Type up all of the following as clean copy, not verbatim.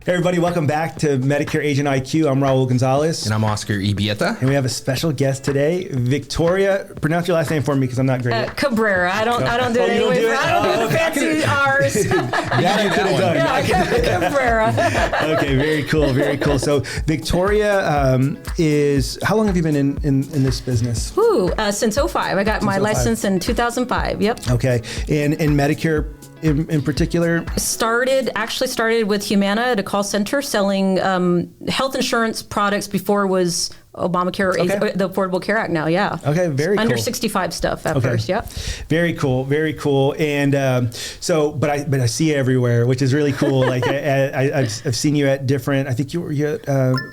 Hey everybody, welcome back to Medicare Agent IQ. I'm Raul Gonzalez. And I'm Oscar Ibieta. And we have a special guest today, Victoria. Pronounce your last name for me because I'm not great. Cabrera. I don't do it anyway. I don't do the fancy R's. That I could have done. Yeah, Cabrera. Okay, very cool, very cool. So Victoria is, how long have you been in this business? Since 05. I got my license in 2005. Yep. Okay, and Medicare in particular? Started with Humana at a call center selling health insurance products before it was Obamacare, the Affordable Care Act now, yeah. Okay, very Under cool. 65 stuff at first, yeah. Very cool, very cool. And but I see you everywhere, which is really cool. Like I've seen you at different, I think you were at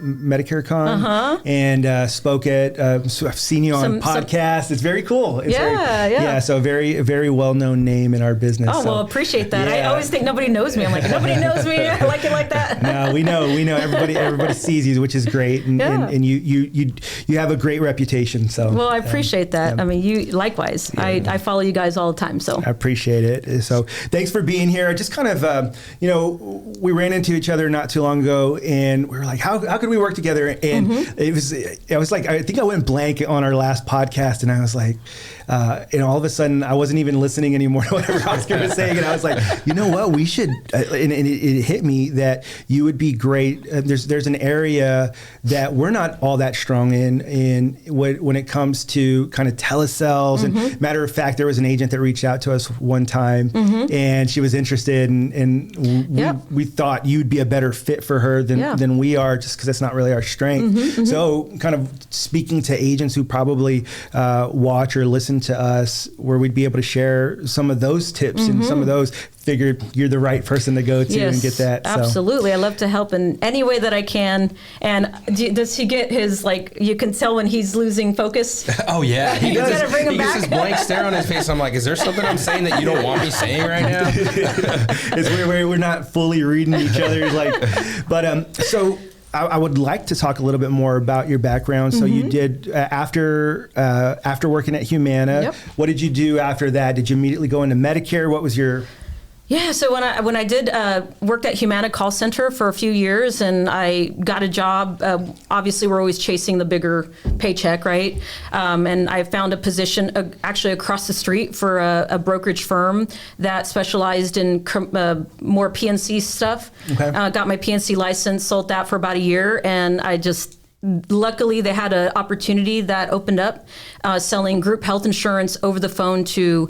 Medicare Con and spoke at, so I've seen you on podcasts. It's very cool. It's yeah. So a very, very well-known name in our business. Oh, well, appreciate that. Yeah. I always think nobody knows me. I'm like, nobody knows me. I like it like that. No, we know. Everybody sees you, which is great. And you have a great reputation. So well, I appreciate that. I mean, you likewise. Yeah. I follow you guys all the time. So I appreciate it. So thanks for being here. Just kind of, we ran into each other not too long ago, and we were like, how could we work together? And I was like, I think I went blank on our last podcast, and I was like, and all of a sudden, I wasn't even listening anymore to whatever Oscar was saying, and I was like, you know what, we should. And it hit me that you would be great. There's an area that we're not all that strong in when it comes to kind of telesales. And matter of fact, there was an agent that reached out to us one time, and she was interested, and we thought you'd be a better fit for her than we are, just because that's not really our strength. So kind of speaking to agents who probably watch or listen to us, where we'd be able to share some of those tips and some of those, figured you're the right person to go to and get that. Absolutely. I love to help in any way that I can. And does he get his, like, you can tell when he's losing focus? Oh, yeah. He does. He gets this blank stare on his face. I'm like, is there something I'm saying that you don't want me saying right now? It's we're not fully reading each other. So I would like to talk a little bit more about your background. So you did, after working at Humana, what did you do after that? Did you immediately go into Medicare? What was your... Yeah, so when I did worked at Humana call center for a few years, and I got a job. Obviously, we're always chasing the bigger paycheck, right? And I found a position actually across the street for a brokerage firm that specialized in more PNC stuff. Okay. Got my PNC license, sold that for about a year, and I just... Luckily, they had an opportunity that opened up selling group health insurance over the phone to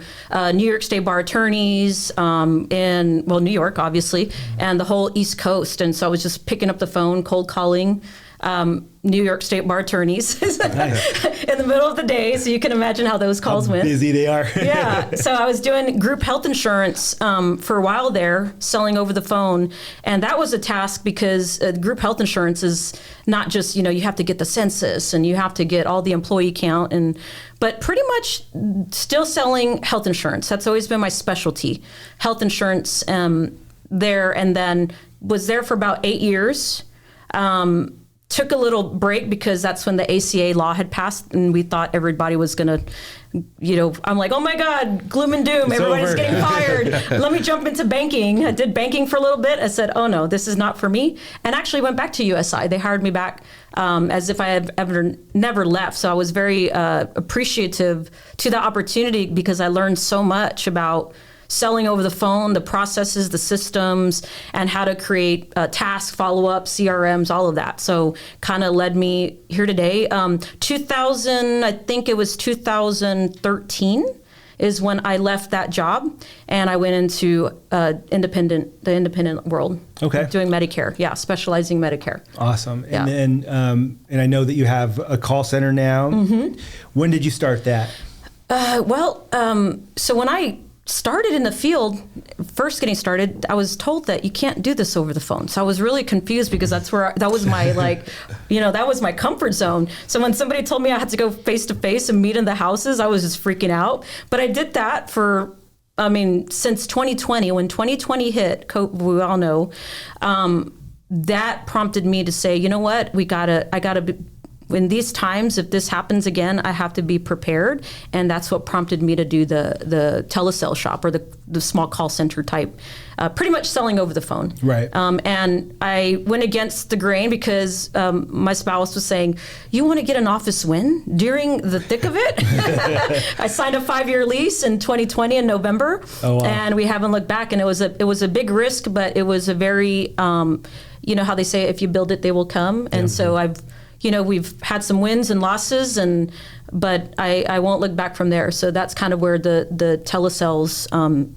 New York State bar attorneys in New York, obviously, and the whole East Coast. And so I was just picking up the phone, cold calling New York State bar attorneys in the middle of the day. So you can imagine how those calls went. Busy they are. Yeah. So I was doing group health insurance for a while there, selling over the phone. And that was a task because group health insurance is not just, you have to get the census and you have to get all the employee count, but pretty much still selling health insurance. That's always been my specialty, health insurance there, and then was there for about 8 years. Took a little break because that's when the ACA law had passed, and we thought everybody was going to, I'm like, oh my God, gloom and doom, everybody's getting fired. Let me jump into banking. I did banking for a little bit. I said, oh no, this is not for me. And actually went back to USI. They hired me back as if I had never left. So I was very appreciative to the opportunity because I learned so much about selling over the phone, the processes, the systems, and how to create task follow-up, CRMs, all of that. So kind of led me here today. 2013 is when I left that job, and I went into the independent world. Okay. Doing Medicare, specializing Medicare. Awesome. Yeah. And then, and I know that you have a call center now. When did you start that? So when I started in the field, first getting started, I was told that you can't do this over the phone. So I was really confused because that was my that was my comfort zone. So when somebody told me I had to go face to face and meet in the houses, I was just freaking out. But I did that since 2020. When 2020 hit, we all know, that prompted me to say, you know what, in these times, if this happens again, I have to be prepared. And that's what prompted me to do the telesale shop, or the small call center type, pretty much selling over the phone. Right. And I went against the grain because my spouse was saying, you want to get an office win during the thick of it? I signed a 5-year lease in 2020 in November. Oh, wow. And we haven't looked back. And it was a big risk, but it was a very, you know how they say, if you build it, they will come. And so we've had some wins and losses, but I won't look back from there. So that's kind of where the telesales,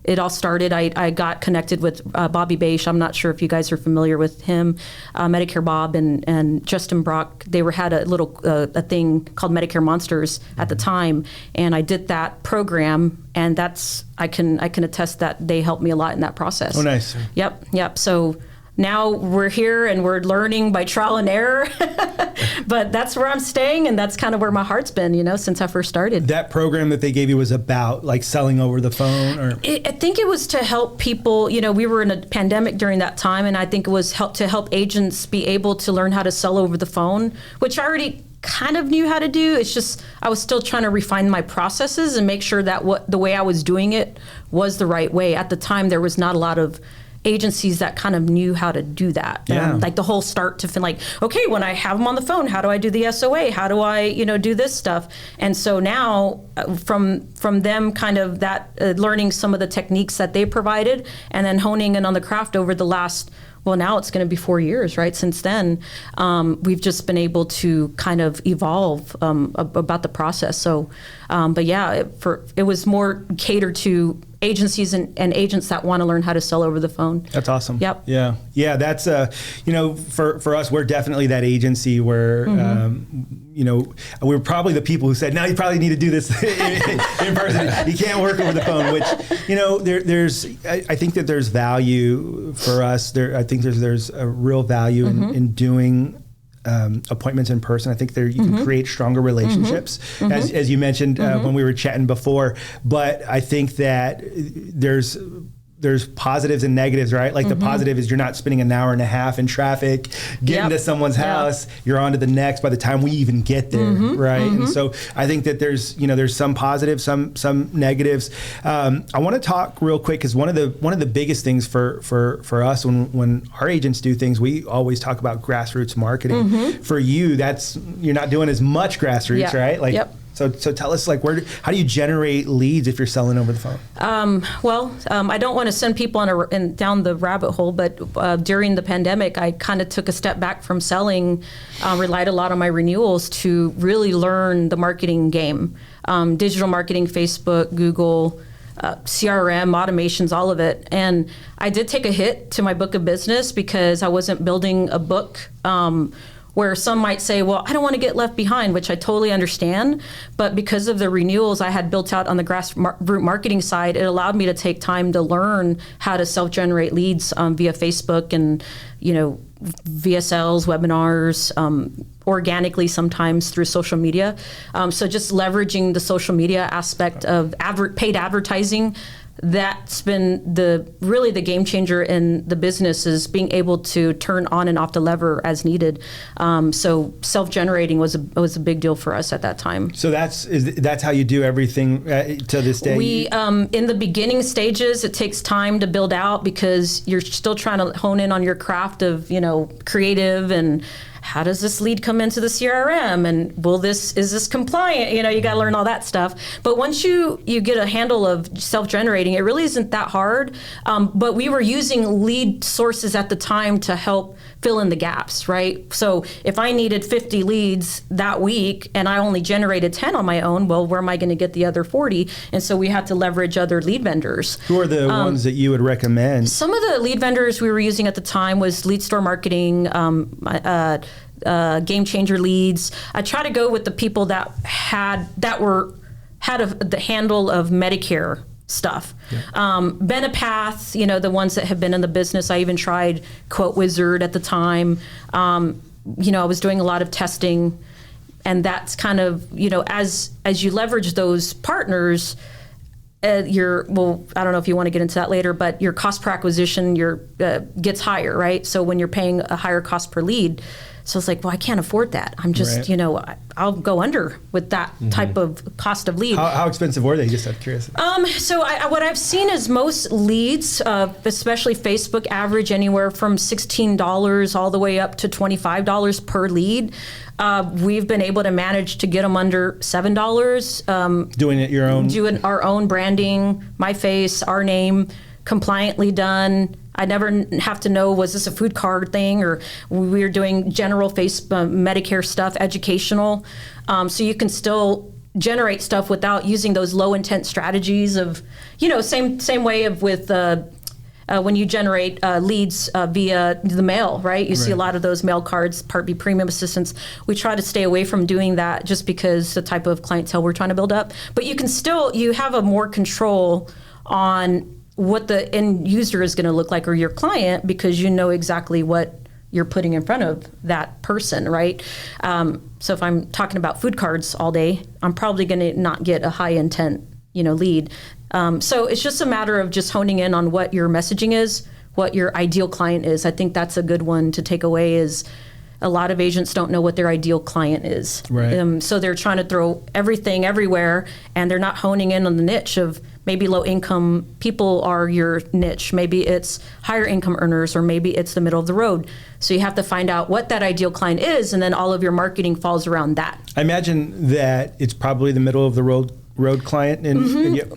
it all started. I got connected with Bobby Beisch. I'm not sure if you guys are familiar with him, Medicare Bob and Justin Brock. They had a little a thing called Medicare Monsters at the time, and I did that program, and I can attest that they helped me a lot in that process. Oh, nice. Yep. So now we're here and we're learning by trial and error, but that's where I'm staying, and that's kind of where my heart's been, since I first started. That program that they gave you was about like selling over the phone, or? I think it was to help people. We were in a pandemic during that time, and I think it was to help agents be able to learn how to sell over the phone, which I already kind of knew how to do. It's just I was still trying to refine my processes and make sure that the way I was doing it was the right way. At the time, there was not a lot of agencies that kind of knew how to do that. Yeah. Like the whole start to fin, like, okay, when I have them on the phone, how do I do the SOA? How do I, do this stuff? And so now from them kind of that learning some of the techniques that they provided, and then honing in on the craft over the last, well, now it's going to be 4 years, right? Since then, we've just been able to kind of evolve about the process. So, but yeah, it was more catered to agencies and agents that want to learn how to sell over the phone. That's awesome. Yep. Yeah. That's for us, we're definitely that agency where we're probably the people who said, no, you probably need to do this in person. You can't work over the phone. Which I think that there's value for us. I think there's a real value in doing appointments in person. I think you can create stronger relationships, as you mentioned when we were chatting before. But I think that there's positives and negatives, right? Like the positive is you're not spending an hour and a half in traffic, getting to someone's house, you're on to the next by the time we even get there, right? And so I think that there's some positives, some negatives. I want to talk real quick because one of the biggest things for us when our agents do things, we always talk about grassroots marketing. For you, you're not doing as much grassroots, right? Like, So tell us, like, how do you generate leads if you're selling over the phone? I don't want to send people down the rabbit hole, but during the pandemic, I kind of took a step back from selling, relied a lot on my renewals to really learn the marketing game, digital marketing, Facebook, Google, CRM, automations, all of it. And I did take a hit to my book of business because I wasn't building a book where some might say, well, I don't want to get left behind, which I totally understand. But because of the renewals I had built out on the grassroots marketing side, it allowed me to take time to learn how to self-generate leads via Facebook and, VSLs, webinars, organically sometimes through social media. So just leveraging the social media aspect of paid advertising, that's been really the game changer in the business, is being able to turn on and off the lever as needed. So self-generating was a big deal for us at that time. So that's how you do everything to this day? We in the beginning stages, it takes time to build out because you're still trying to hone in on your craft of creative and how does this lead come into the CRM, and is this compliant? You got to learn all that stuff. But once you get a handle of self-generating, it really isn't that hard. But we were using lead sources at the time to help fill in the gaps, right? So if I needed 50 leads that week and I only generated 10 on my own, well, where am I going to get the other 40? And so we had to leverage other lead vendors. Who are the ones that you would recommend? Some of the lead vendors we were using at the time was Lead Store Marketing, Game Changer Leads. I try to go with the people that had the handle of Medicare stuff. Benepath, the ones that have been in the business. I even tried Quote Wizard at the time. I was doing a lot of testing, and that's kind of, as you leverage those partners, I don't know if you want to get into that later, but your cost per acquisition gets higher, right? So when you're paying a higher cost per lead, So it's like, well, I can't afford that. I'm just, I'll go under with that type of cost of lead. How expensive were they? Just out of curiosity. So what I've seen is most leads, especially Facebook, average anywhere from $16 all the way up to $25 per lead. We've been able to manage to get them under $7. Doing it your own? Doing our own branding, my face, our name, compliantly done. I never have to know, was this a food card thing, or we were doing general Medicare stuff, educational. So you can still generate stuff without using those low intent strategies of, same way of with when you generate leads via the mail, right? You see a lot of those mail cards, Part B premium assistance. We try to stay away from doing that just because the type of clientele we're trying to build up. But you have a more control on what the end user is going to look like, or your client, because you know exactly what you're putting in front of that person, right? So if I'm talking about food cards all day, I'm probably going to not get a high intent, lead. So it's just a matter of just honing in on what your messaging is, what your ideal client is. I think that's a good one to take away. Is a lot of agents don't know what their ideal client is. Right. So they're trying to throw everything everywhere, and they're not honing in on the niche of maybe low income people are your niche. Maybe it's higher income earners, or maybe it's the middle of the road. So you have to find out what that ideal client is, and then all of your marketing falls around that. I imagine that it's probably the middle of the road client.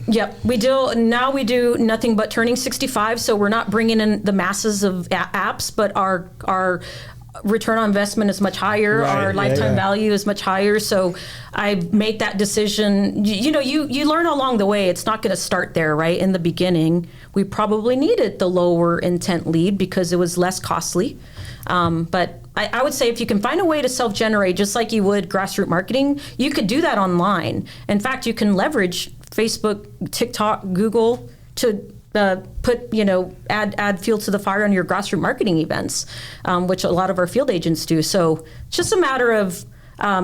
Yep. We do nothing but turning 65, so we're not bringing in the masses of apps, but our return on investment is much higher. Right. Our lifetime value is much higher. So I make that decision. You learn along the way. It's not going to start there, right? In the beginning, we probably needed the lower intent lead because it was less costly. But I would say if you can find a way to self-generate, just like you would grassroots marketing, you could do that online. In fact, you can leverage Facebook, TikTok, Google to put, add fuel to the fire on your grassroots marketing events, which a lot of our field agents do. So it's just a matter of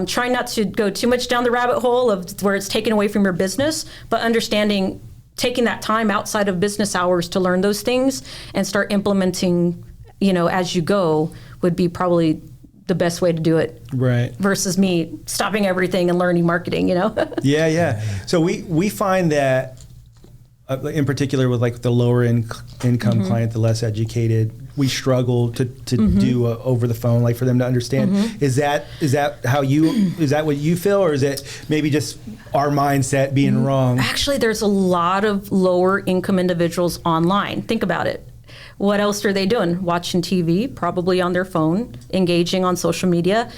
trying not to go too much down the rabbit hole of where it's taken away from your business, but understanding, taking that time outside of business hours to learn those things and start implementing, as you go, would be probably the best way to do it. Right. Versus me stopping everything and learning marketing, Yeah. So we find that in particular with like the lower income client, the less educated, we struggle to do over the phone, like for them to understand. Is that what you feel, or is it maybe just our mindset being wrong? Actually, there's a lot of lower income individuals online. Think about it. What else are they doing? Watching TV, probably on their phone, engaging on social media.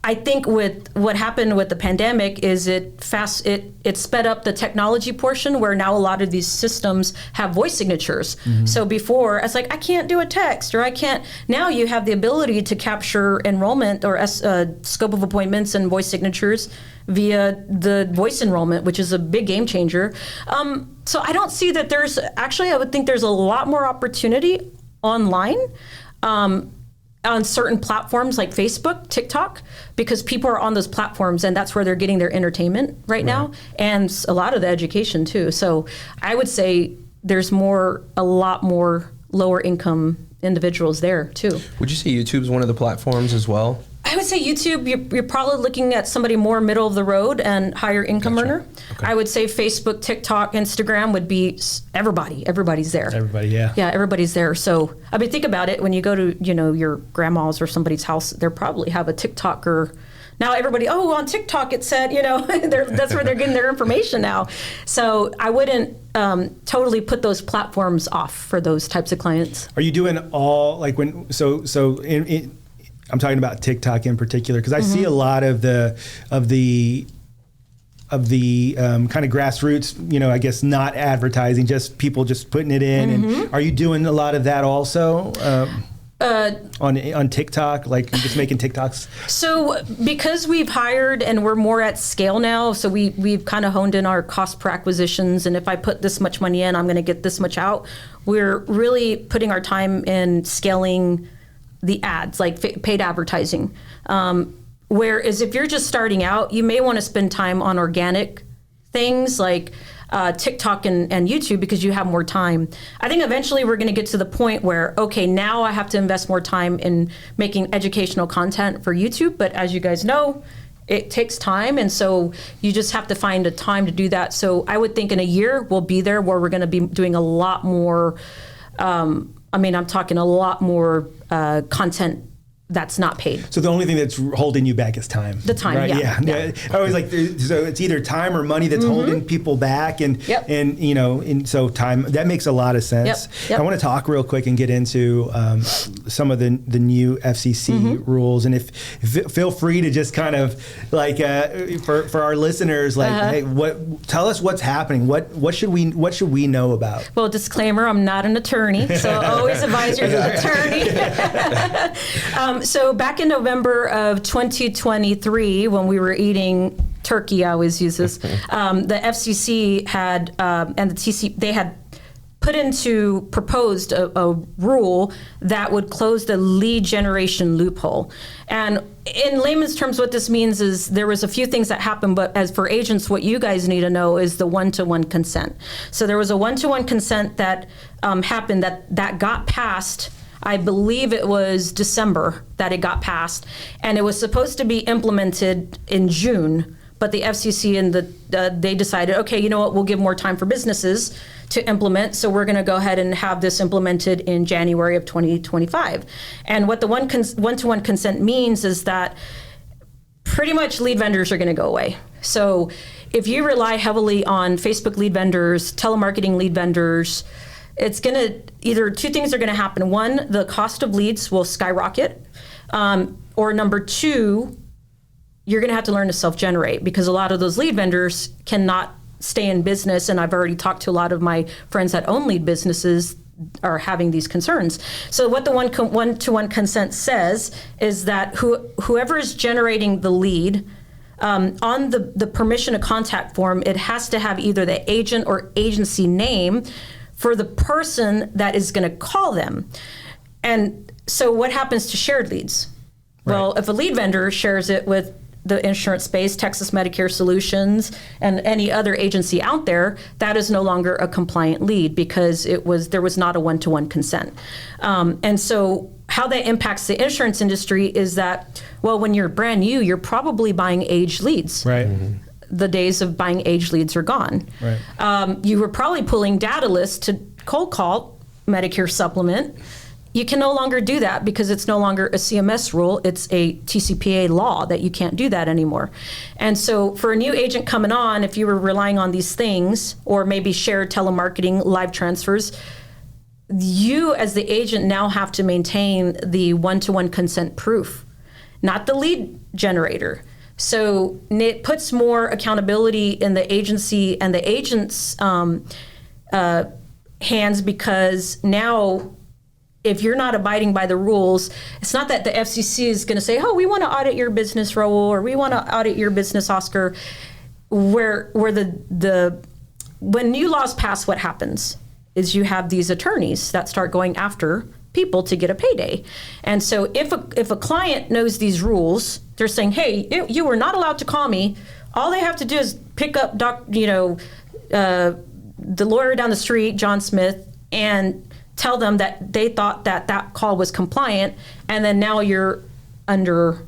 I think with what happened with the pandemic is it sped up the technology portion, where now a lot of these systems have voice signatures. So before, it's like, I can't do a text, or I can't. Now you have the ability to capture enrollment or scope of appointments and voice signatures via the voice enrollment, which is a big game changer. So I don't see that I would think there's a lot more opportunity online. On certain platforms like Facebook, TikTok, because people are on those platforms and that's where they're getting their entertainment right now, and a lot of the education too. So I would say there's a lot more lower income individuals there too. Would you say YouTube's one of the platforms as well? I would say YouTube, you're probably looking at somebody more middle of the road and higher income earner. Okay. I would say Facebook, TikTok, Instagram would be everybody. Everybody's there. Everybody, yeah. Yeah, everybody's there. So, I mean, think about it. When you go to, your grandma's or somebody's house, they probably have a TikToker. Now everybody, on TikTok it said, that's where they're getting their information now. So I wouldn't totally put those platforms off for those types of clients. Are you doing all, like I'm talking about TikTok in particular, because I see a lot of the kind of grassroots, I guess not advertising, just people just putting it in. And are you doing a lot of that also on TikTok, like just making TikToks? So because we've hired and we're more at scale now, so we've kind of honed in our cost per acquisitions, and if I put this much money in, I'm going to get this much out. We're really putting our time in scaling the ads, like paid advertising. Whereas if you're just starting out, you may want to spend time on organic things like TikTok and YouTube because you have more time. I think eventually we're going to get to the point where, okay, now I have to invest more time in making educational content for YouTube. But as you guys know, it takes time. And so you just have to find a time to do that. So I would think in a year we'll be there where we're going to be doing a lot more, I'm talking a lot more content that's not paid. So the only thing that's holding you back is time. The time, right? yeah. I always like, so it's either time or money that's holding people back, and so time, that makes a lot of sense. Yep. I want to talk real quick and get into some of the new FCC rules, and if feel free to just kind of like for our listeners, like, hey, tell us what's happening. What should we know about? Well, disclaimer: I'm not an attorney, so always advise your attorney. So back in November of 2023, when we were eating turkey, I always use this, the FCC had, and the TC, they had proposed a rule that would close the lead generation loophole. And in layman's terms, what this means is there was a few things that happened, but as for agents, what you guys need to know is the one-to-one consent. So there was a one-to-one consent that happened that got passed. I believe it was December that it got passed, and it was supposed to be implemented in June, but the FCC and they decided, okay, you know what, we'll give more time for businesses to implement, so we're going to go ahead and have this implemented in January of 2025. And what the one-to-one consent means is that pretty much lead vendors are going to go away. So if you rely heavily on Facebook lead vendors, telemarketing lead vendors, it's going to, either two things are going to happen. One, the cost of leads will skyrocket. Or number two, you're going to have to learn to self-generate, because a lot of those lead vendors cannot stay in business. And I've already talked to a lot of my friends that own lead businesses are having these concerns. So what the one-to-one consent says is that whoever is generating the lead, on the permission to contact form, it has to have either the agent or agency name for the person that is going to call them. And so what happens to shared leads? Right. Well, if a lead vendor shares it with the insurance space, Texas Medicare Solutions, and any other agency out there, that is no longer a compliant lead, because there was not a one-to-one consent. And so how that impacts the insurance industry is that, well, when you're brand new, you're probably buying aged leads. Right. Mm-hmm. The days of buying aged leads are gone. Right. You were probably pulling data lists to cold call Medicare Supplement. You can no longer do that because it's no longer a CMS rule. It's a TCPA law that you can't do that anymore. And so for a new agent coming on, if you were relying on these things, or maybe shared telemarketing, live transfers, you as the agent now have to maintain the one-to-one consent proof, not the lead generator. So it puts more accountability in the agency and the agent's hands, because now if you're not abiding by the rules, it's not that the FCC is going to say, oh, we want to audit your business, Raul, or we want to audit your business, Oscar. Where when new laws pass, what happens is you have these attorneys that start going after people to get a payday. And so if a client knows these rules, they're saying, hey, you were not allowed to call me. All they have to do is pick up the lawyer down the street, John Smith, and tell them that they thought that call was compliant, and then now you're under,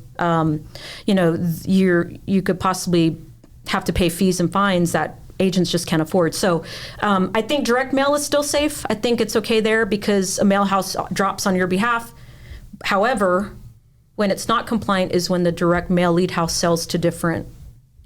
you could possibly have to pay fees and fines that agents just can't afford. So I think direct mail is still safe. I think it's okay there because a mail house drops on your behalf. However, when it's not compliant is when the direct mail lead house sells to different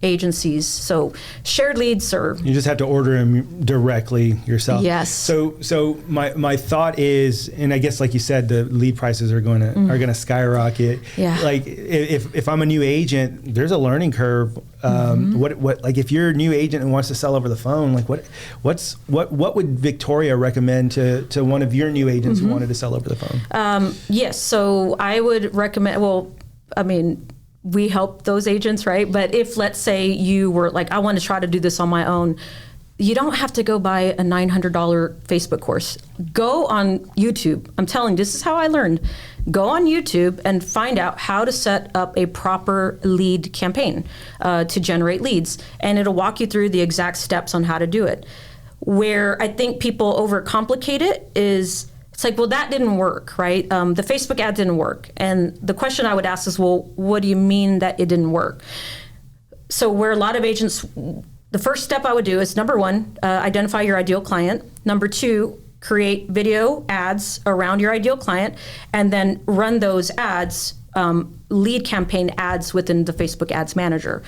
agencies. So shared leads are... You just have to order them directly yourself. Yes. So my thought is, and I guess like you said, the lead prices are going to skyrocket. Yeah. Like if I'm a new agent, there's a learning curve. What like if you're a new agent and wants to sell over the phone, like what would Victoria recommend to one of your new agents who wanted to sell over the phone? Yes. So I would recommend, we help those agents, right? But if, let's say, you were like, I want to try to do this on my own, you don't have to go buy a $900 Facebook course. Go on YouTube. I'm telling you, this is how I learned. go on YouTube and find out how to set up a proper lead campaign to generate leads. And it'll walk you through the exact steps on how to do it. Where I think people overcomplicate it is, it's like, well, that didn't work, right? The Facebook ad didn't work. And the question I would ask is, well, what do you mean that it didn't work? So where a lot of agents, the first step I would do is, number one, identify your ideal client. Number two, create video ads around your ideal client, and then run those ads, lead campaign ads within the Facebook Ads Manager.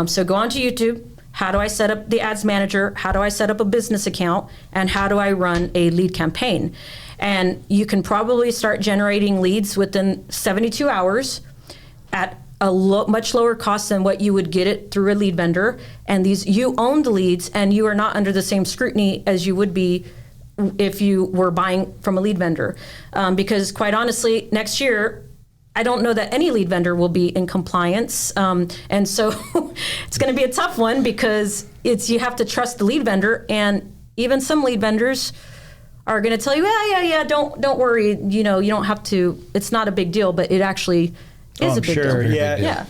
So go onto YouTube. How do I set up the Ads Manager? How do I set up a business account? And how do I run a lead campaign? And you can probably start generating leads within 72 hours at a much lower cost than what you would get it through a lead vendor. And you own the leads, and you are not under the same scrutiny as you would be if you were buying from a lead vendor. Because quite honestly, next year, I don't know that any lead vendor will be in compliance. And so it's going to be a tough one, because you have to trust the lead vendor. And even some lead vendors are going to tell you, yeah, don't worry. You don't have to, it's not a big deal, but it actually is a big deal. Yeah.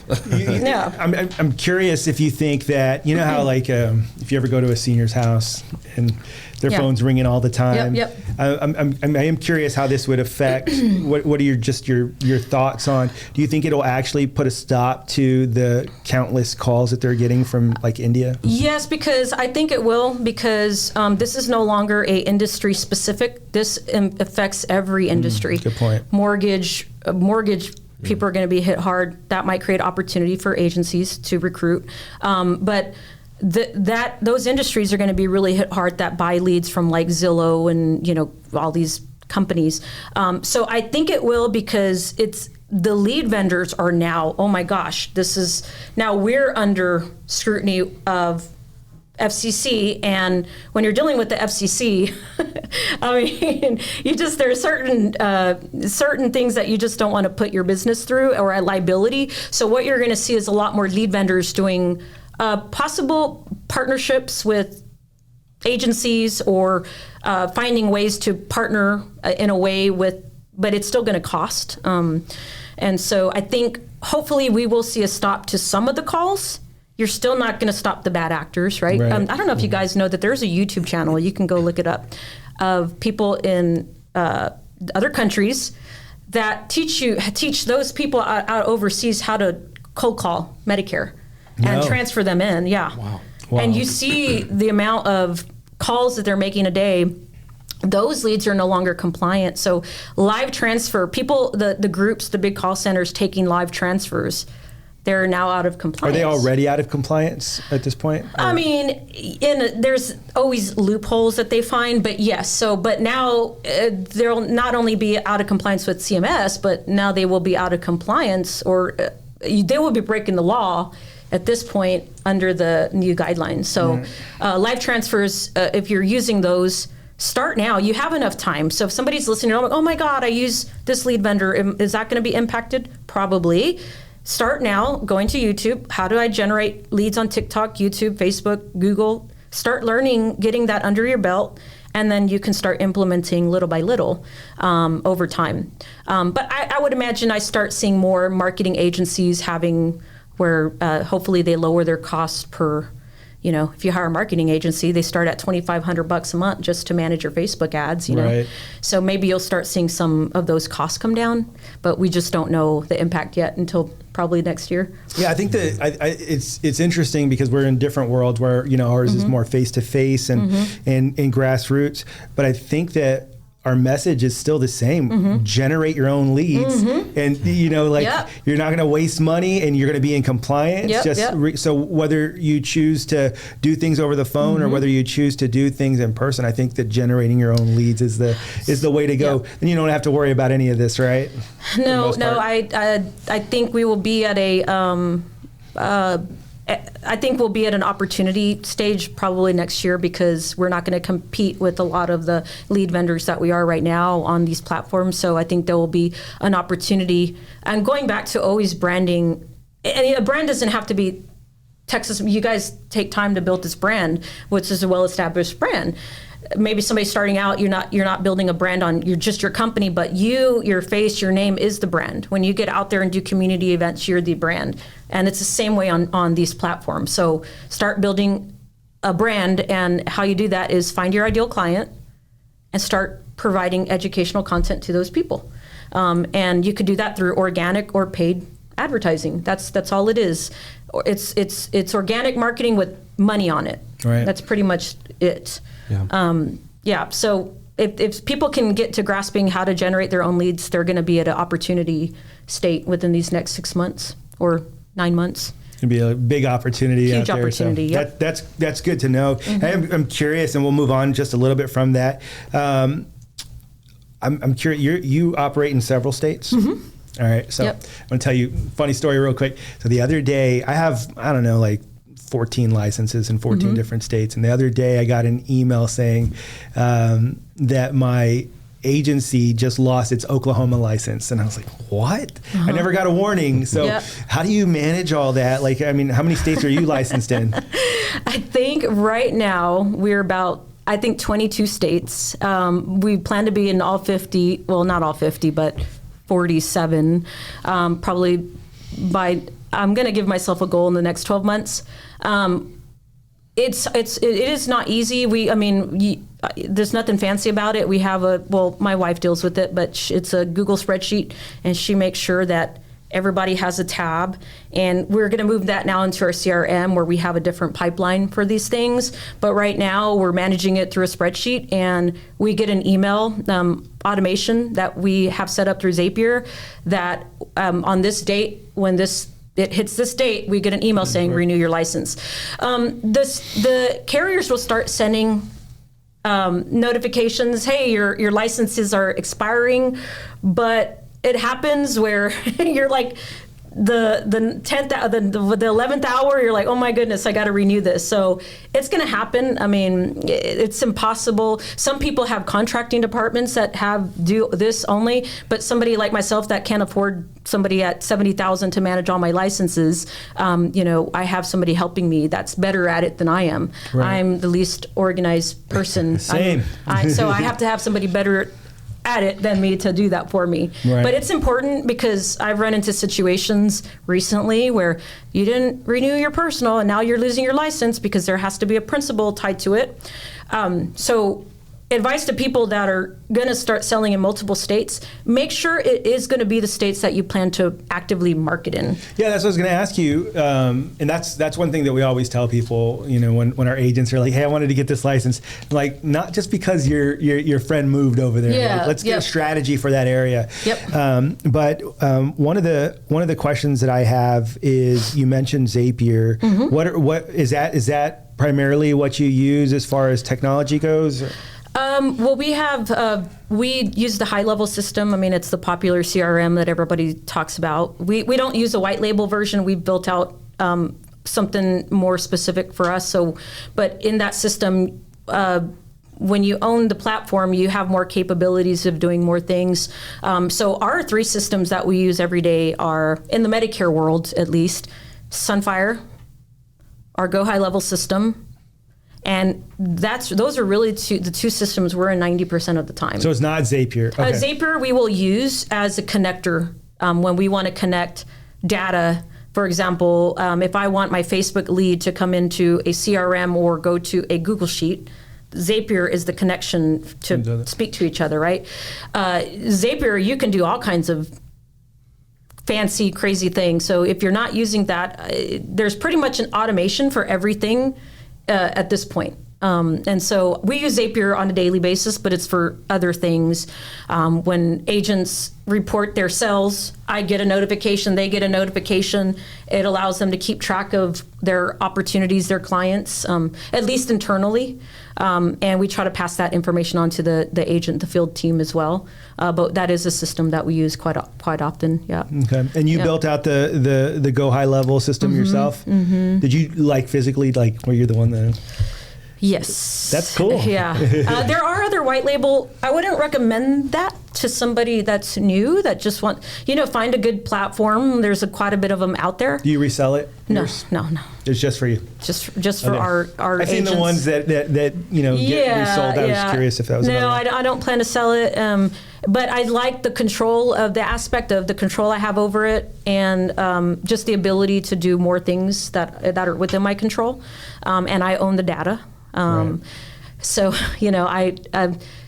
I'm curious if you think that, how like if you ever go to a senior's house and their phone's ringing all the time. Yep. I am curious how this would affect. What are your thoughts on? Do you think it'll actually put a stop to the countless calls that they're getting from like India? Yes, because I think it will. Because this is no longer a industry specific. This affects every industry. Good point. Mortgage. People are going to be hit hard. That might create opportunity for agencies to recruit, but those industries are going to be really hit hard that buy leads from like Zillow and all these companies. So I think it will, because the lead vendors are now, oh my gosh, now we're under scrutiny of FCC, and when you're dealing with the FCC, I mean, there are certain things that you just don't want to put your business through, or a liability. So what you're going to see is a lot more lead vendors doing possible partnerships with agencies, or finding ways to partner in a way but it's still going to cost. And so I think hopefully we will see a stop to some of the calls. You're still not going to stop the bad actors, right? I don't know if you guys know that there's a YouTube channel, you can go look it up, of people in other countries that teach those people out overseas how to cold call Medicare and transfer them in. Yeah. Wow. And you see the amount of calls that they're making a day. Those leads are no longer compliant. So live transfer, people, the groups, the big call centers taking live transfers, they're now out of compliance. Are they already out of compliance at this point? Or? I mean, there's always loopholes that they find, but yes. But now they'll not only be out of compliance with CMS, but now they will be out of compliance, or they will be breaking the law at this point under the new guidelines. So live transfers, if you're using those, start now. You have enough time. So if somebody's listening, oh my God, I use this lead vendor, is that going to be impacted? Probably. Start now, going to YouTube. How do I generate leads on TikTok, YouTube, Facebook, Google? Start learning, getting that under your belt, and then you can start implementing little by little over time. But I would imagine I start seeing more marketing agencies having where hopefully they lower their cost per, if you hire a marketing agency, they start at $2,500 a month just to manage your Facebook ads, Right. So maybe you'll start seeing some of those costs come down, but we just don't know the impact yet until probably next year. Yeah, I think that it's interesting because we're in different worlds where, ours is more face-to-face and grassroots. But I think that our message is still the same. Generate your own leads. And, you're not going to waste money, and you're going to be in compliance. So whether you choose to do things over the phone or whether you choose to do things in person, I think that generating your own leads is the way to go. Then you don't have to worry about any of this, right? No, I think we will be at I think we'll be at an opportunity stage probably next year, because we're not going to compete with a lot of the lead vendors that we are right now on these platforms. So I think there will be an opportunity. And going back to always branding, and a brand doesn't have to be Texas. You guys take time to build this brand, which is a well-established brand. maybe somebody starting out, you're not building a brand on your company, but your face, your name is the brand. When you get out there and do community events, you're the brand. And it's the same way on these platforms. So start building a brand, and how you do that is find your ideal client and start providing educational content to those people. And you could do that through organic or paid advertising. That's all it is. It's organic marketing with money on it. Right. That's pretty much it. Yeah. So if people can get to grasping how to generate their own leads, they're going to be at an opportunity state within these next 6 months or 9 months. It'd be a big opportunity. Huge out there. opportunity. So Yep. that's good to know. Mm-hmm. I'm curious, and we'll move on just a little bit from that. I'm curious. You operate in several states. Mm-hmm. All right. So Yep. I'm going to tell you a funny story real quick. So the other day, I have, I don't know, like 14 licenses in 14 different states. And the other day I got an email saying that my agency just lost its Oklahoma license. And I was like, what? I never got a warning. So how do you manage all that? Like, I mean, how many states are you licensed in? I think right now we're about 22 states. We plan to be in all 50, well, not all 50, but 47, probably I'm going to give myself a goal in the next 12 months. It is not easy. There's nothing fancy about it. We have my wife deals with it, but it's a Google spreadsheet, and she makes sure that everybody has a tab, and we're going to move that now into our CRM, where we have a different pipeline for these things. But right now we're managing it through a spreadsheet, and we get an email automation that we have set up through Zapier that on this date, when it hits this date, we get an email saying renew your license. The carriers will start sending notifications, hey, your licenses are expiring, but it happens where you're like the 11th hour, you're like, oh my goodness, I got to renew this. So it's going to happen. I mean, it's impossible. Some people have contracting departments that do this only, but somebody like myself that can't afford somebody at $70,000 to manage all my licenses, I have somebody helping me that's better at it than I am. Right. I'm the least organized person. Same. So I have to have somebody better at it than me to do that for me. Right. But it's important because I've run into situations recently where you didn't renew your personal and now you're losing your license because there has to be a principal tied to it. So advice to people that are going to start selling in multiple states, make sure it is going to be the states that you plan to actively market in. Yeah, that's what I was going to ask you. And that's one thing that we always tell people, when our agents are like, hey, I wanted to get this license. Like, not just because your friend moved over there. Yeah, like, let's get a strategy for that area. Yep. But one of the questions that I have is, you mentioned Zapier. Mm-hmm. What is that? Is that primarily what you use as far as technology goes? Well, we use the high-level system. I mean, it's the popular CRM that everybody talks about. We don't use a white label version. We've built out something more specific for us. But in that system, when you own the platform, you have more capabilities of doing more things. So our 3 systems that we use every day are, in the Medicare world at least, Sunfire, our Go High Level system, and those are really the two systems we're in 90% of the time. So it's not Zapier. Okay. Zapier we will use as a connector when we want to connect data. For example, if I want my Facebook lead to come into a CRM or go to a Google Sheet, Zapier is the connection to speak to each other, right? Zapier, you can do all kinds of fancy, crazy things. So if you're not using that, there's pretty much an automation for everything at this point. And so we use Zapier on a daily basis, but it's for other things. When agents report their sales, I get a notification, they get a notification. It allows them to keep track of their opportunities, their clients, at least internally. And we try to pass that information on to the agent, the field team as well. But that is a system that we use quite often. Yeah. Okay. And you built out the Go High Level system yourself? Mm-hmm. Did you physically, were you the one that... Yes. That's cool. Yeah. There are other white label. I wouldn't recommend that to somebody that's new that just find a good platform. There's quite a bit of them out there. Do you resell it? No. It's just for you. Just for our I've seen agents. the ones that get resold. I was curious if that was I don't plan to sell it. But I like the control of the aspect of the control I have over it, and just the ability to do more things that are within my control. And I own the data. Right. So,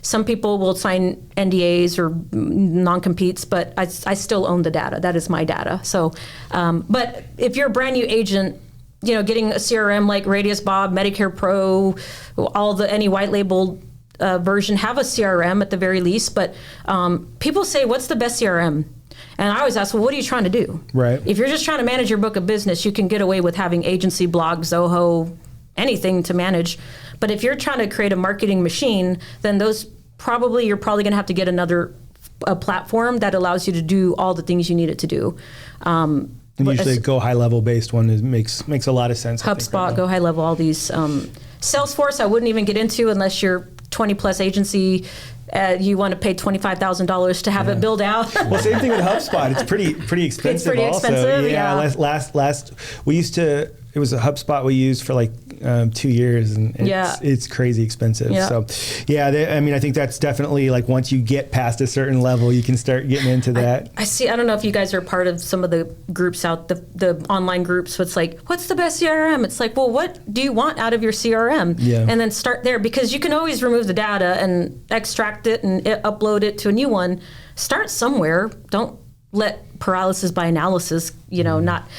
some people will sign NDAs or non-competes, but I still own the data. That is my data. So, but if you're a brand new agent, getting a CRM like Radius Bob, Medicare Pro, any white labeled version have a CRM at the very least. But people say, what's the best CRM? And I always ask, well, what are you trying to do? Right. If you're just trying to manage your book of business, you can get away with having agency, blog, Zoho, anything to manage. But if you're trying to create a marketing machine, then you're probably going to have to get a platform that allows you to do all the things you need it to do. And usually Go High Level based one makes a lot of sense. HubSpot, Go High Level, all these. Salesforce, I wouldn't even get into unless you're 20 plus agency. You want to pay $25,000 to have it build out. Well, same thing with HubSpot. It's pretty expensive. It's pretty also. expensive. Yeah. Last we used to. It was a HubSpot we used for like 2 years, and it's crazy expensive. Yeah. So, I think that's definitely like once you get past a certain level, you can start getting into that. I see. I don't know if you guys are part of some of the groups the online groups. So it's like, what's the best CRM? It's like, well, what do you want out of your CRM? Yeah. And then start there, because you can always remove the data and extract it and upload it to a new one. Start somewhere. Don't let paralysis by analysis, not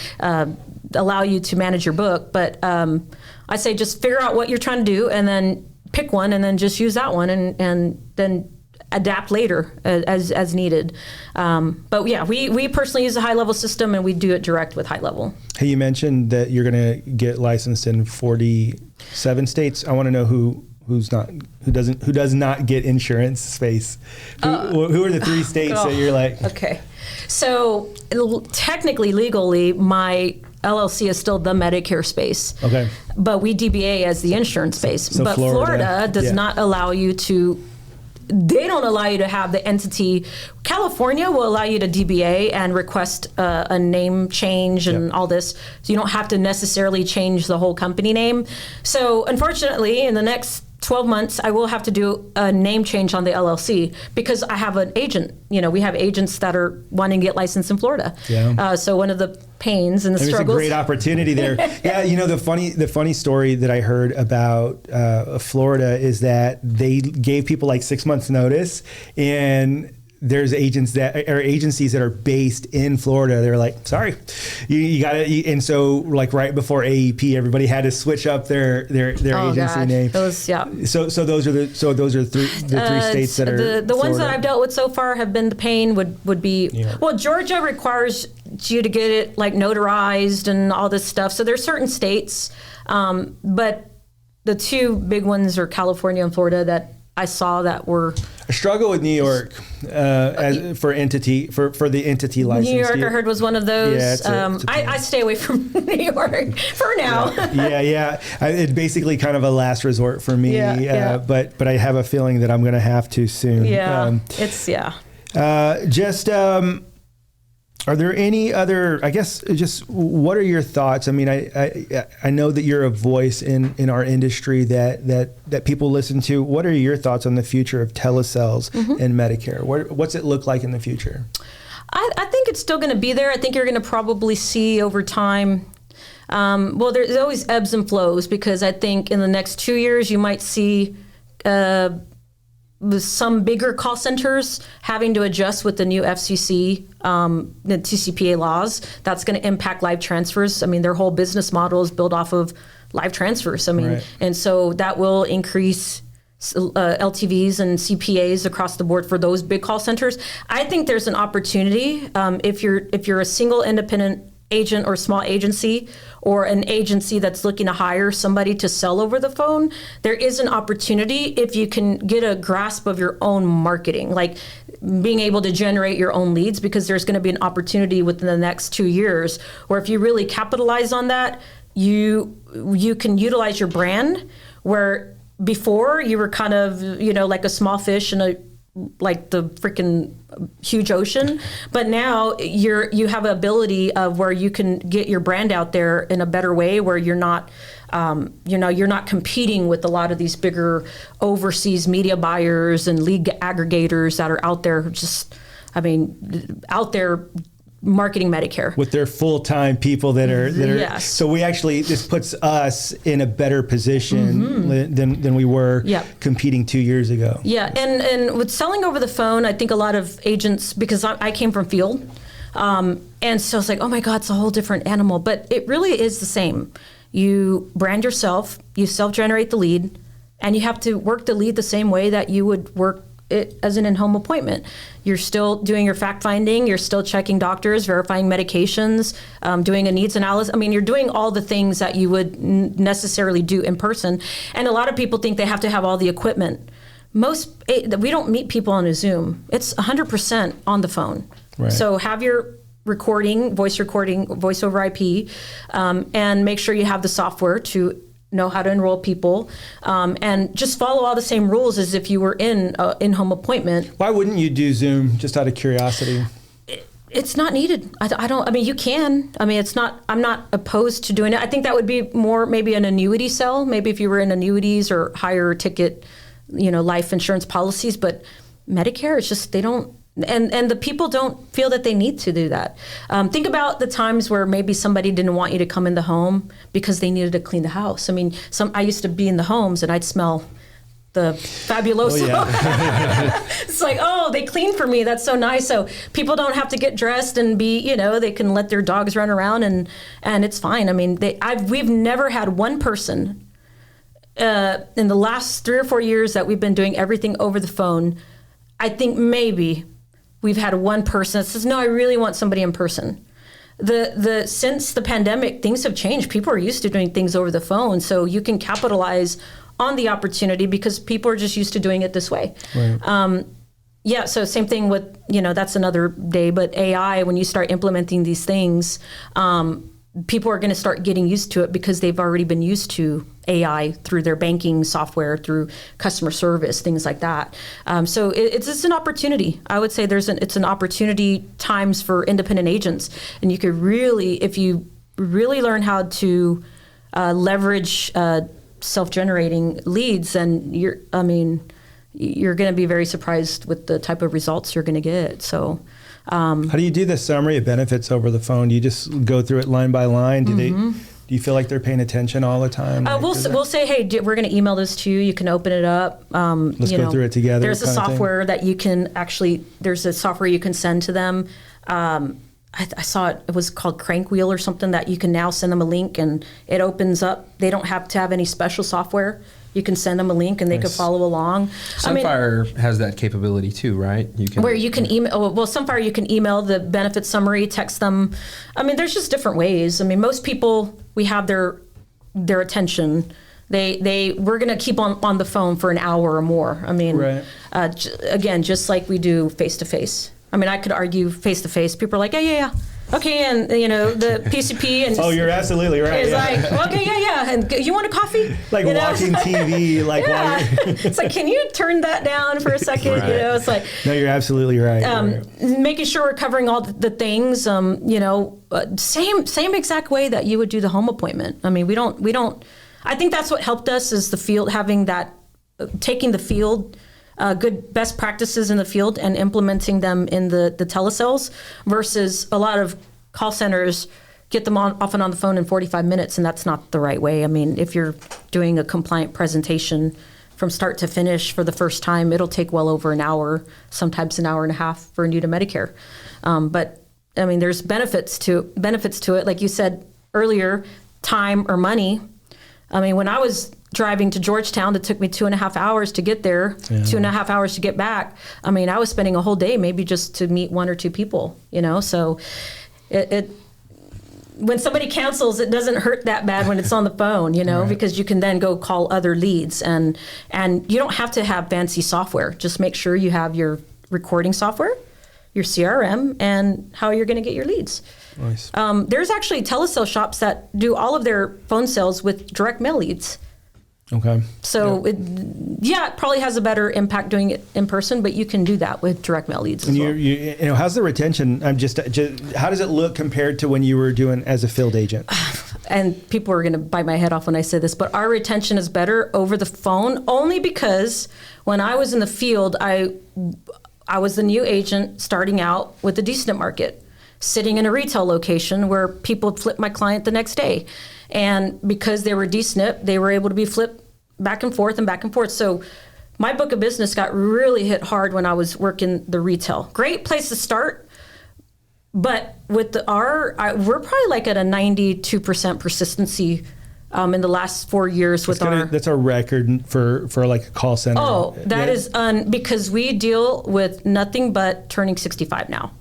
allow you to manage your book. But I say just figure out what you're trying to do and then pick one and then just use that one and then adapt later as needed. But yeah, we personally use a high level system, and we do it direct with high level. Hey, you mentioned that you're going to get licensed in 47 states. I want to know who does not get insurance space. Who are the 3 states that you're like? Okay. So technically, legally, my LLC is still the Medicare space. Okay. But we DBA as the insurance space. So but Florida does not allow you to. They don't allow you to have the entity. California will allow you to DBA and request a name change and all this. So you don't have to necessarily change the whole company name. So unfortunately, in the next 12 months, I will have to do a name change on the LLC because I have an agent. We have agents that are wanting to get licensed in Florida. Yeah. So one of the pains and the struggles. There's a great opportunity there. Yeah. The funny story that I heard about Florida is that they gave people like 6 months notice, and there's agencies that are based in Florida. They're like, sorry, you got it. And so like right before AEP, everybody had to switch up their agency name. So those are the three states that are the ones that I've dealt with so far have been the pain would be, well, Georgia requires you to get it like notarized and all this stuff. So there's certain states, but the 2 big ones are California and Florida that I saw that were a struggle with New York for the entity license. New York, I heard, was one of those. Yeah, I stay away from New York for now. Yeah. It's basically kind of a last resort for me. But I have a feeling that I'm going to have to soon. Are there any other, I guess, just what are your thoughts? I mean, I know that you're a voice in our industry that people listen to. What are your thoughts on the future of telesales and Medicare? What's it look like in the future? I think it's still going to be there. I think you're going to probably see over time. Well, there's always ebbs and flows, because I think in the next 2 years you might see some bigger call centers having to adjust with the new FCC, the TCPA laws. That's going to impact live transfers. I mean, their whole business model is built off of live transfers. I mean, and so that will increase LTVs and CPAs across the board for those big call centers. I think there's an opportunity if you're a single independent agent or small agency, or an agency that's looking to hire somebody to sell over the phone, there is an opportunity if you can get a grasp of your own marketing, like being able to generate your own leads, because there's going to be an opportunity within the next 2 years where if you really capitalize on that, you can utilize your brand, where before you were kind of, like a small fish in a like the freaking huge ocean. But now you have an ability of where you can get your brand out there in a better way, where you're not, you're not competing with a lot of these bigger overseas media buyers and lead aggregators that are out there out there marketing Medicare with their full-time people that are yes. So this puts us in a better position than we were competing 2 years ago. Yeah, and with selling over the phone, I think a lot of agents, because I came from field, and so it's like, oh my God, it's a whole different animal, but it really is the same. You brand yourself, you self-generate the lead, and you have to work the lead the same way that you would work it as an in-home appointment. You're still doing your fact-finding, you're still checking doctors, verifying medications, doing a needs analysis. I mean, you're doing all the things that you would necessarily do in person. And a lot of people think they have to have all the equipment. We don't meet people on a Zoom. It's 100% on the phone. Right. So have your voice recording, voice over IP, and make sure you have the software to know how to enroll people, and just follow all the same rules as if you were in an in-home appointment. Why wouldn't you do Zoom, just out of curiosity? It's not needed. You can. I'm not opposed to doing it. I think that would be more maybe an annuity sell, maybe if you were in annuities or higher ticket, life insurance policies, but Medicare, it's just, they don't, and the people don't feel that they need to do that. Think about the times where maybe somebody didn't want you to come in the home because they needed to clean the house. I used to be in the homes and I'd smell the fabuloso. Oh, yeah. It's like, oh, they clean for me. That's so nice. So people don't have to get dressed and be, they can let their dogs run around and it's fine. We've never had one person in the last 3 or 4 years that we've been doing everything over the phone. I think maybe we've had one person that says, no, I really want somebody in person. Since the pandemic, things have changed. People are used to doing things over the phone. So you can capitalize on the opportunity because people are just used to doing it this way. Right. So same thing with, that's another day, but AI, when you start implementing these things, people are going to start getting used to it because they've already been used to AI through their banking software, through customer service, things like that. So it's an opportunity. I would say it's an opportunity times for independent agents. And you could really, if you really learn how to leverage self-generating leads, then you're going to be very surprised with the type of results you're going to get. So how do you do the summary of benefits over the phone? Do you just go through it line by line? Do you feel like they're paying attention all the time? We'll say, hey, we're going to email this to you. You can open it up. Let's go through it together. There's a software that you can there's a software you can send to them. I saw it was called Crank Wheel or something, that you can now send them a link and it opens up. They don't have to have any special software. You can send them a link and they can follow along. Sunfire has that capability too, right? Where you can email, Sunfire, you can email the benefit summary, text them. There's just different ways. Most people, we have their attention. We're going to keep on the phone for an hour or more. Right. Again, just like we do face-to-face. I could argue face-to-face. People are like, yeah. Okay, and the PCP and you're absolutely right. It's like, okay, yeah, and you want a coffee? Like watching TV, like while you're it's like, can you turn that down for a second? Right. It's like, no, you're absolutely right. Making sure we're covering all the things. Same exact way that you would do the home appointment. We don't. I think that's what helped us is the field, having that, taking the field. Good best practices in the field and implementing them in the telesales versus a lot of call centers get them off and on the phone in 45 minutes, and that's not the right way. If you're doing a compliant presentation from start to finish for the first time, it'll take well over an hour, sometimes an hour and a half for new to Medicare. But there's benefits to it. Like you said earlier, time or money. When I was driving to Georgetown, that took me 2.5 hours to get there, 2.5 hours to get back. I was spending a whole day maybe just to meet 1 or 2 people, So when somebody cancels, it doesn't hurt that bad when it's on the phone, Right. because you can then go call other leads and you don't have to have fancy software. Just make sure you have your recording software, your CRM, and how you're going to get your leads. Nice. There's actually telesale shops that do all of their phone sales with direct mail leads. Okay. So, it probably has a better impact doing it in person, but you can do that with direct mail leads as And well. you know, how's the retention? I'm just, how does it look compared to when you were doing as a field agent? And people are going to bite my head off when I say this, but our retention is better over the phone only because when I was in the field, I was the new agent starting out with the D-SNP market, sitting in a retail location where people would flip my client the next day. And because they were D-SNP, they were able to be flipped back and forth and back and forth. So my book of business got really hit hard when I was working the retail. Great place to start. But with we're probably like at a 92% persistency in the last 4 years with That's our record for like a call center. Oh, that is because we deal with nothing but turning 65 now.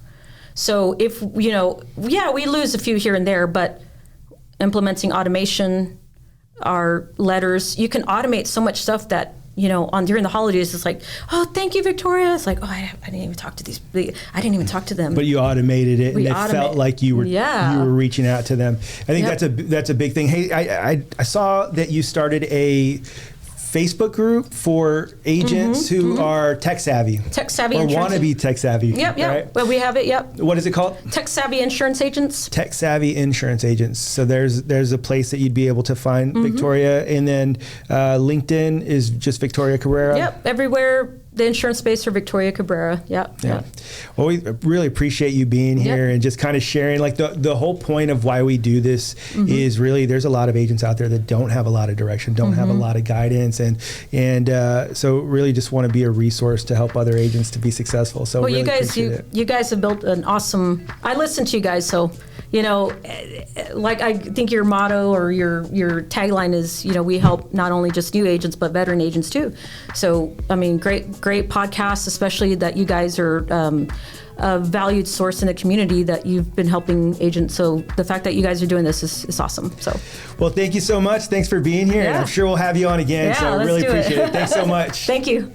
So if, we lose a few here and there, but implementing automation, our letters, you can automate so much stuff that, during the holidays, it's like, oh, thank you, Victoria. It's like, oh, I didn't even talk to I didn't even talk to them. But you automated it, and it felt like you were reaching out to them. I think that's a big thing. Hey, I saw that you started a Facebook group for agents who are tech savvy. Tech savvy or insurance. Want to be tech savvy. Yep. Right? Well, we have it, yep. What is it called? Tech savvy insurance agents. Tech savvy insurance agents. So there's a place that you'd be able to find Victoria, and then LinkedIn is just Victoria Cabrera. Yep, everywhere. The insurance space for Victoria Cabrera. Yep. Yeah. Well, we really appreciate you being here and just kind of sharing. Like the whole point of why we do this is really there's a lot of agents out there that don't have a lot of direction, don't have a lot of guidance, and so really just want to be a resource to help other agents to be successful. So well, really you guys have built an awesome. I listen to you guys, so like I think your motto or your tagline is we help not only just new agents but veteran agents too. So I mean, great podcast, especially that you guys are a valued source in the community that you've been helping agents. So the fact that you guys are doing this is awesome. So, well, thank you so much. Thanks for being here. And I'm sure we'll have you on again. Yeah, so I really appreciate it. Thanks so much. Thank you.